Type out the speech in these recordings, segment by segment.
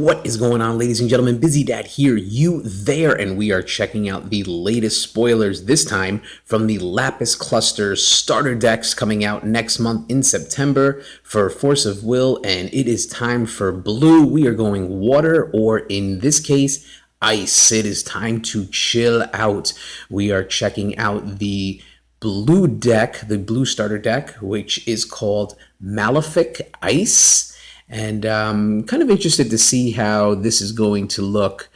What is going on, ladies and gentlemen? BizzyDad here, you there, and we are checking out the latest spoilers, this time from the Lapis Cluster starter decks coming out next month in September for Force of Will, and it is time for blue. We are going water, or in this case, ice. It is time to chill out. We are checking out the blue deck, the blue starter deck, which is called Malefic Ice. And kind of interested to see how this is going to look.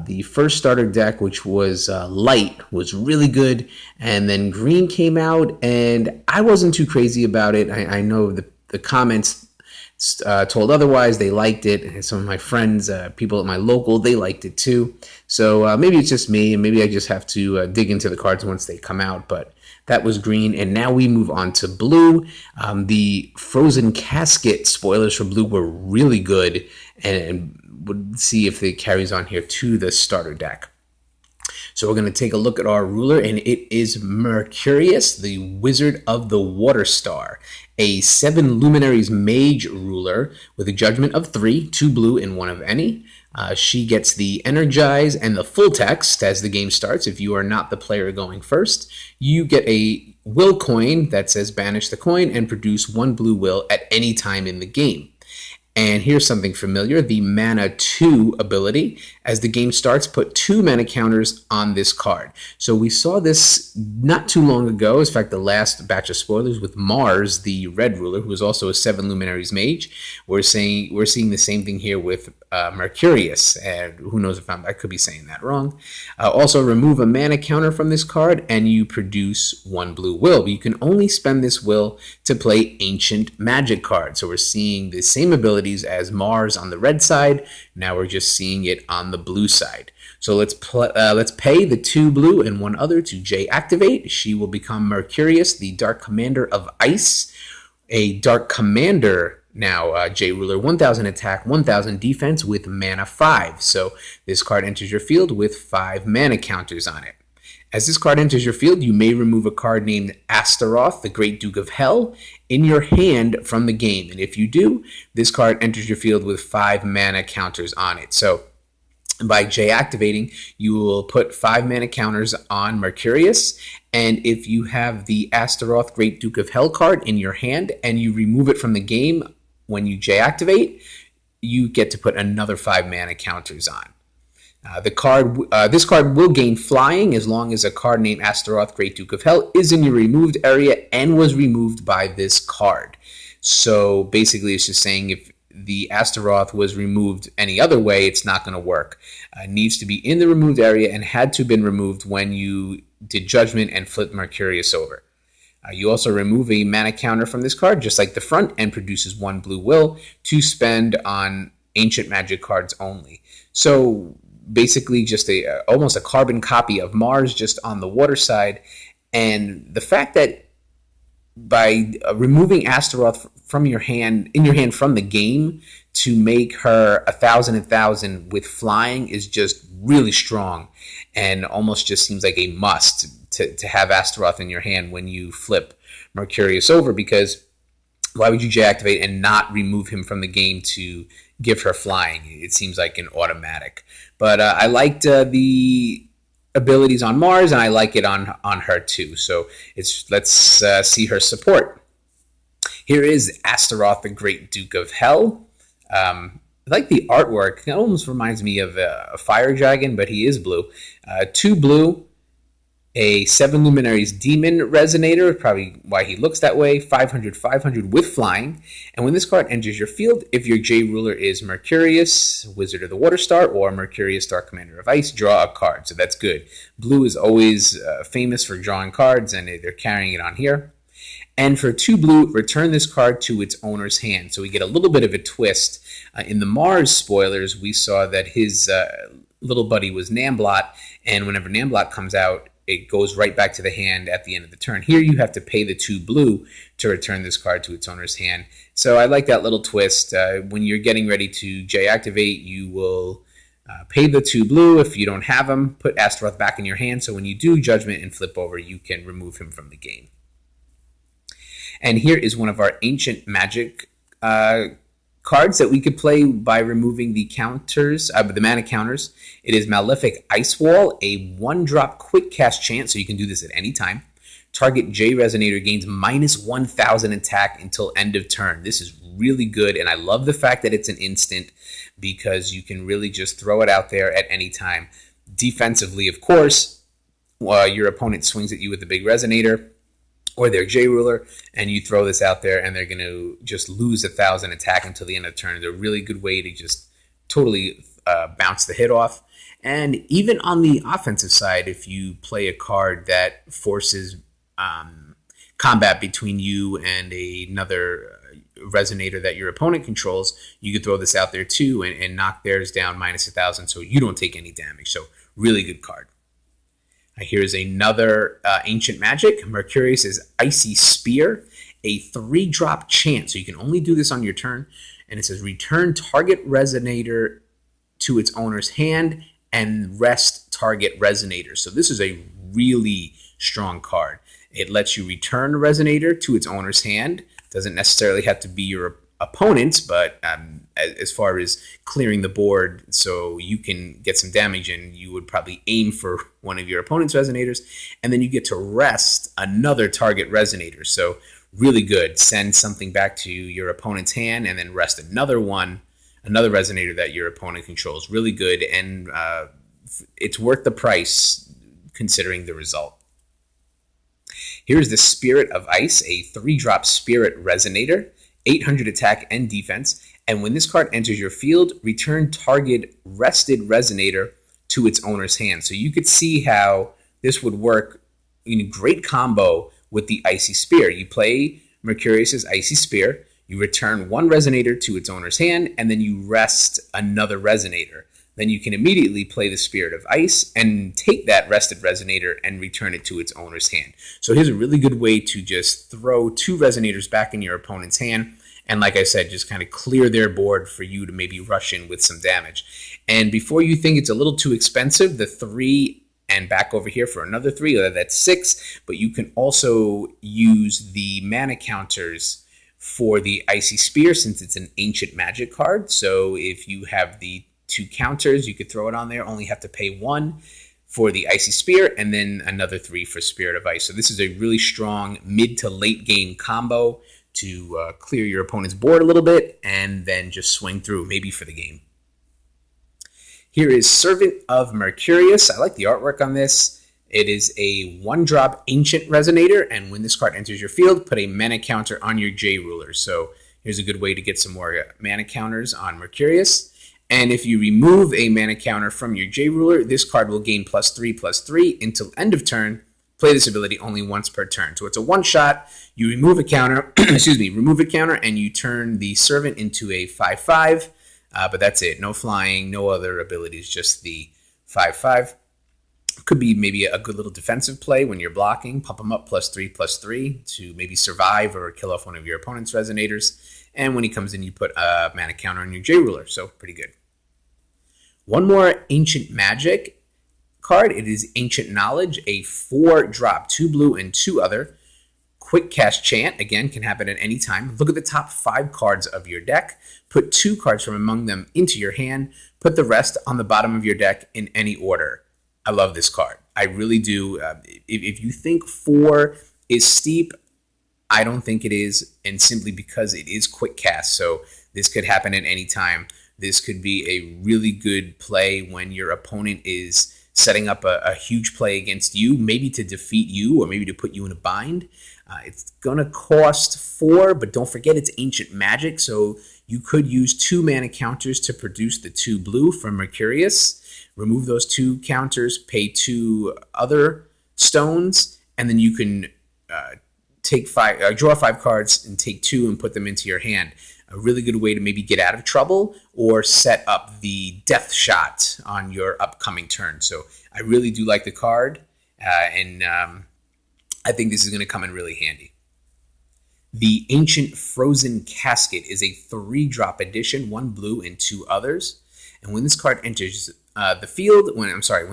The first starter deck, which was light, was really good, and then green came out, and I wasn't too crazy about it. I know the comments told otherwise. They liked it, and some of my friends, people at my local, they liked it too. So maybe it's just me, and maybe I just have to dig into the cards once they come out, but that was green, and now we move on to blue. The Frozen Casket spoilers for blue were really good, and we'll see if it carries on here to the starter deck. So we're going to take a look at our ruler, and it is Mercurius, the Wizard of the Water Star, a 7 Luminaries Mage ruler with a judgment of 3, 2 blue and 1 of any. She gets the Energize and the full text as the game starts. If you are not the player going first, you get a will coin that says banish the coin and produce 1 blue will at any time in the game. And here's something familiar, the Mana 2 ability. As the game starts, put 2 mana counters on this card. So we saw this not too long ago, in fact, the last batch of spoilers with Mars, the red ruler, who is also a 7 Luminaries Mage. We're seeing the same thing here with Mercurius, and who knows if I could be saying that wrong. Also, remove a mana counter from this card, and you produce 1 blue will. But you can only spend this will to play Ancient Magic cards. So we're seeing the same abilities as Mars on the red side. Now we're just seeing it on the blue side. So let's pay the 2 blue and 1 other to J activate. She will become Mercurius, the Dark Commander of Ice, a Dark Commander. Now, J Ruler, 1000 attack, 1000 defense with mana 5. So this card enters your field with 5 mana counters on it. As this card enters your field, you may remove a card named Astaroth, the Great Duke of Hell, in your hand from the game. And if you do, this card enters your field with 5 mana counters on it. So by J activating, you will put 5 mana counters on Mercurius, and if you have the Astaroth Great Duke of Hell card in your hand and you remove it from the game when you J activate, you get to put another 5 mana counters on. This card will gain flying as long as a card named Astaroth Great Duke of Hell is in your removed area and was removed by this card. So basically it's just saying if the Astaroth was removed any other way, it's not going to work. It needs to be in the removed area and had to have been removed when you did Judgment and flipped Mercurius over. You also remove a mana counter from this card, just like the front, and produces 1 blue will to spend on Ancient Magic cards only. So basically just almost a carbon copy of Mars, just on the water side. And the fact that by removing Astaroth from your hand, from the game, to make her 1,000 with flying is just really strong, and almost just seems like a must to have Astaroth in your hand when you flip Mercurius over, because why would you J activate and not remove him from the game to give her flying? It seems like an automatic. But I liked the abilities on Mars, and I like it on her too. So let's see her support. Here is Astaroth, the Great Duke of Hell. I like the artwork. It almost reminds me of a fire dragon, but he is blue. 2 blue, a 7 Luminaries Demon Resonator, probably why he looks that way, 500 with flying. And when this card enters your field, if your J Ruler is Mercurius, Wizard of the Water Star, or Mercurius, Dark Commander of Ice, draw a card. So that's good. Blue is always famous for drawing cards, and they're carrying it on here. And for 2 blue, return this card to its owner's hand. So we get a little bit of a twist. In the Mars spoilers, we saw that his little buddy was Namblot, and whenever Namblot comes out, it goes right back to the hand at the end of the turn. Here you have to pay the 2 blue to return this card to its owner's hand. So I like that little twist. When you're getting ready to J activate, you will pay the 2 blue. If you don't have them, put Astaroth back in your hand. So when you do Judgment and flip over, you can remove him from the game. And here is one of our Ancient Magic cards that we could play by removing the counters, the mana counters. It is Malefic Ice Wall, a 1-drop quick cast chant, so you can do this at any time. Target J Resonator gains minus 1,000 attack until end of turn. This is really good, and I love the fact that it's an instant because you can really just throw it out there at any time. Defensively, of course, your opponent swings at you with the big Resonator or their J Ruler, and you throw this out there, and they're going to just lose 1,000 attack until the end of the turn. It's a really good way to just totally bounce the hit off. And even on the offensive side, if you play a card that forces combat between you and another Resonator that your opponent controls, you could throw this out there too and knock theirs down minus 1,000 so you don't take any damage. So really good card. Here's another Ancient Magic. Mercurius is Icy Spear, a 3-drop chant. So you can only do this on your turn. And it says return target Resonator to its owner's hand and rest target Resonator. So this is a really strong card. It lets you return a Resonator to its owner's hand. Doesn't necessarily have to be your opponent's, but as far as clearing the board so you can get some damage in, you would probably aim for one of your opponent's Resonators, and then you get to rest another target Resonator. So really good. Send something back to your opponent's hand and then rest another one, another Resonator that your opponent controls. Really good, and it's worth the price considering the result. Here's the Spirit of Ice, a 3-drop Spirit Resonator, 800 attack and defense, and when this card enters your field, return target rested Resonator to its owner's hand. So you could see how this would work in a great combo with the Icy Spear. You play Mercurius's Icy Spear, you return one Resonator to its owner's hand, and then you rest another Resonator. Then you can immediately play the Spirit of Ice and take that rested Resonator and return it to its owner's hand. So here's a really good way to just throw 2 Resonators back in your opponent's hand. And like I said, just kind of clear their board for you to maybe rush in with some damage. And before you think it's a little too expensive, the 3 and back over here for another 3, that's 6. But you can also use the mana counters for the Icy Spear since it's an Ancient Magic card. So if you have the 2 counters, you could throw it on there, only have to pay 1 for the Icy Spear and then another 3 for Spirit of Ice. So this is a really strong mid to late game combo to clear your opponent's board a little bit and then just swing through, maybe for the game. Here is Servant of Mercurius. I like the artwork on this. It is a 1-drop Ancient Resonator, and when this card enters your field, put a mana counter on your J Ruler. So here's a good way to get some more mana counters on Mercurius. And if you remove a mana counter from your J Ruler, this card will gain +3/+3 until end of turn. Play this ability only once per turn. So it's a one-shot. You remove a counter, remove a counter, and you turn the Servant into a 5/5. But that's it. No flying, no other abilities, just the 5/5. Could be maybe a good little defensive play when you're blocking. Pump them up +3/+3 to maybe survive or kill off one of your opponent's Resonators. And when he comes in, you put a mana counter on your J Ruler. So pretty good. One more Ancient Magic card. It is Ancient Knowledge, a 4-drop, 2 blue and 2 other. Quick cast chant, again, can happen at any time. Look at the top 5 cards of your deck. Put 2 cards from among them into your hand. Put the rest on the bottom of your deck in any order. I love this card. I really do. If you think 4 is steep, I don't think it is, and simply because it is quick cast. So this could happen at any time. This could be a really good play when your opponent is setting up a huge play against you, maybe to defeat you or maybe to put you in a bind. It's going to cost 4, but don't forget it's Ancient Magic, so you could use 2 mana counters to produce the 2 blue from Mercurius. Remove those 2 counters, pay 2 other stones, and then you can draw 5 cards and take 2 and put them into your hand. A really good way to maybe get out of trouble or set up the death shot on your upcoming turn. So I really do like the card, and I think this is going to come in really handy. The Ancient Frozen Casket is a 3-drop addition, 1 blue and 2 others. And when this card enters the field, when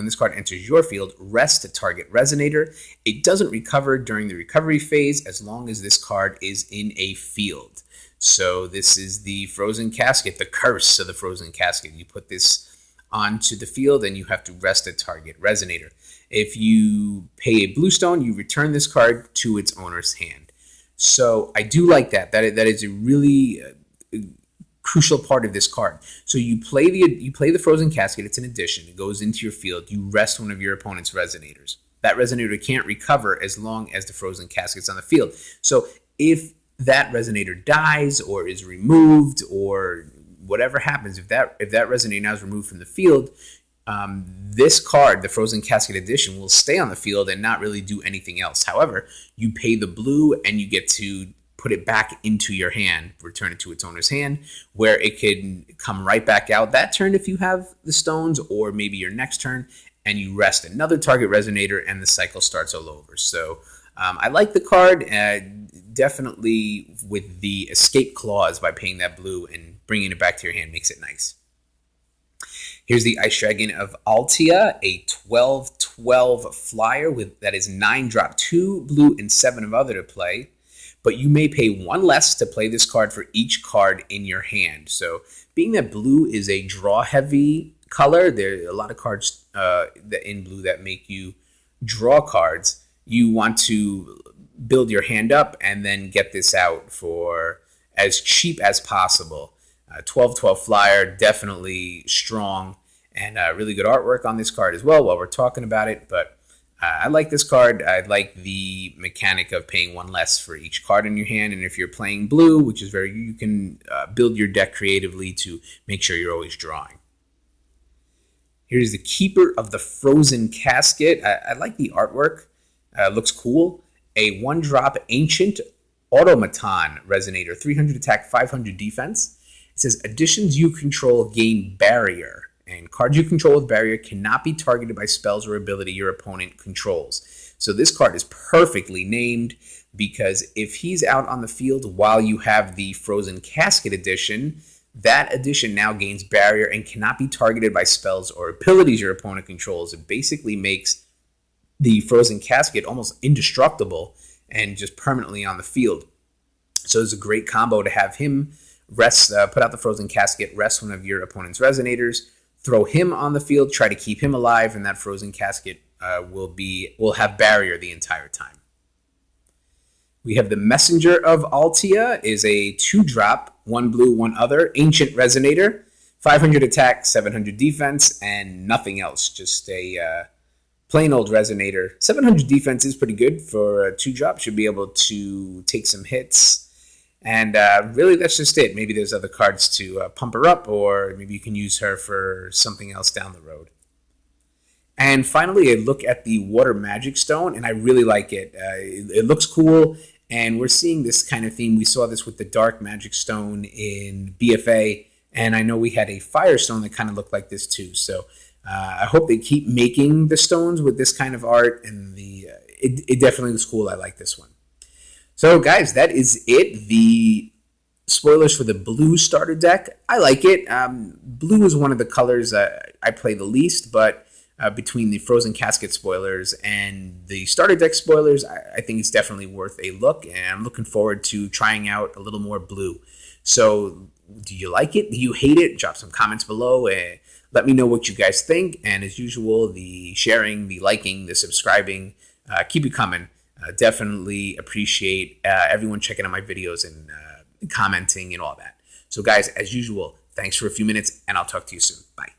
this card enters your field, rest to target Resonator. It doesn't recover during the recovery phase as long as this card is in a field. So this is the Frozen Casket, the curse of the Frozen Casket. You put this onto the field and you have to rest a target Resonator. If you pay a blue stone, you return this card to its owner's hand. So I do like that. That is a really crucial part of this card. So you play the Frozen Casket. It's an addition. It goes into your field. You rest one of your opponent's Resonators. That Resonator can't recover as long as the Frozen Casket's on the field. So if that Resonator dies or is removed or whatever happens, if that Resonator now is removed from the field, this card, the Frozen Casket Edition, will stay on the field and not really do anything else. However, you pay the blue and you get to put it back into your hand, return it to its owner's hand, where it can come right back out that turn if you have the stones, or maybe your next turn, and you rest another target Resonator and the cycle starts all over. So I like the card, definitely with the escape clause by paying that blue and bringing it back to your hand makes it nice. Here's the Ice Dragon of Altea, a 12/12 flyer that is 9 drop 2 blue and 7 of other to play. But you may pay 1 less to play this card for each card in your hand. So being that blue is a draw heavy color, there are a lot of cards in blue that make you draw cards. You want to build your hand up and then get this out for as cheap as possible. 12/12 flyer, definitely strong, and really good artwork on this card as well while we're talking about it. But I like this card. I like the mechanic of paying 1 less for each card in your hand. And if you're playing blue, which is you can build your deck creatively to make sure you're always drawing. Here's the Keeper of the Frozen Casket. I like the artwork. Looks cool. A 1-drop Ancient Automaton Resonator, 300 attack, 500 defense. It says additions you control gain barrier, and cards you control with barrier cannot be targeted by spells or ability your opponent controls. So this card is perfectly named because if he's out on the field while you have the Frozen Casket edition, that edition now gains barrier and cannot be targeted by spells or abilities your opponent controls. It basically makes the Frozen Casket almost indestructible and just permanently on the field. So it's a great combo to have him rest, put out the Frozen Casket, rest one of your opponent's Resonators, throw him on the field, try to keep him alive, and that Frozen Casket will have barrier the entire time. We have the Messenger of Altea, is a 2-drop, 1 blue, 1 other, Ancient Resonator, 500 attack, 700 defense, and nothing else. Just a plain old Resonator. 700 defense is pretty good for a 2-drop. Should be able to take some hits. And really, that's just it. Maybe there's other cards to pump her up, or maybe you can use her for something else down the road. And finally, a look at the Water Magic Stone, and I really like it. It looks cool, and we're seeing this kind of theme. We saw this with the Dark Magic Stone in BFA, and I know we had a Fire Stone that kind of looked like this too. So I hope they keep making the stones with this kind of art, and it definitely was cool. I like this one. So guys, that is it. The spoilers for the blue starter deck. I like it. Blue is one of the colors I play the least, but between the Frozen Casket spoilers and the starter deck spoilers, I think it's definitely worth a look, and I'm looking forward to trying out a little more blue. So do you like it? Do you hate it? Drop some comments below. Let me know what you guys think. And as usual, the sharing, the liking, the subscribing, keep it coming. Definitely appreciate everyone checking out my videos and commenting and all that. So guys, as usual, thanks for a few minutes, and I'll talk to you soon. Bye.